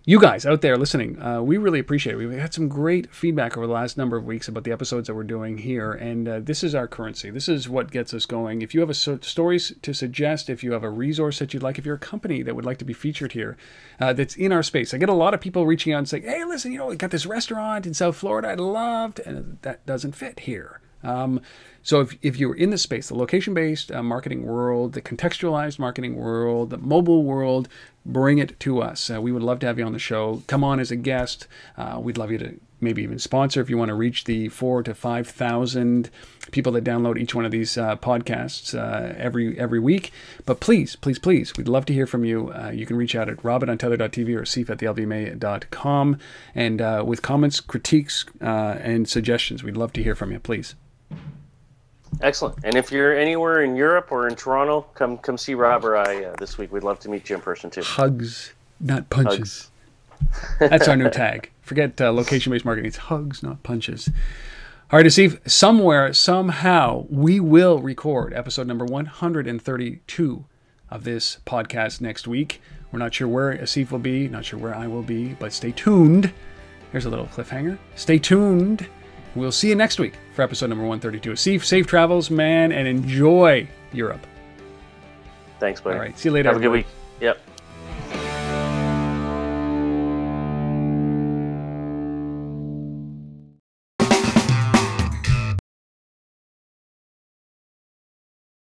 You guys out there listening, we really appreciate it. We've had some great feedback over the last number of weeks about the episodes that we're doing here, and this is our currency. This is what gets us going. If you have stories to suggest, if you have a resource that you'd like, if you're a company that would like to be featured here, that's in our space. I get a lot of people reaching out and saying, hey, listen, we got this restaurant in South Florida I'd loved, and that doesn't fit here. So if you're in the space, the location-based marketing world, the contextualized marketing world, the mobile world, bring it to us. We would love to have you on the show. Come on as a guest. We'd love you to maybe even sponsor if you want to reach the 4,000 to 5,000 people that download each one of these podcasts every week. But please, we'd love to hear from you. You can reach out at rob@untether.tv or sif@thelbma.com. And with comments, critiques, and suggestions, we'd love to hear from you, please. Excellent. And if you're anywhere in Europe or in Toronto, come see Rob or I this week. We'd love to meet you in person too. Hugs, not punches. That's our new tag. Forget location-based marketing. It's hugs, not punches. All right, Asif, somewhere, somehow, we will record episode number 132 of this podcast next week. We're not sure where Asif will be, not sure where I will be, but stay tuned. Here's a little cliffhanger. Stay tuned. We'll see you next week for episode number 132. Asif, safe travels, man, and enjoy Europe. Thanks, buddy. All right, see you later. Have a good week. Yep.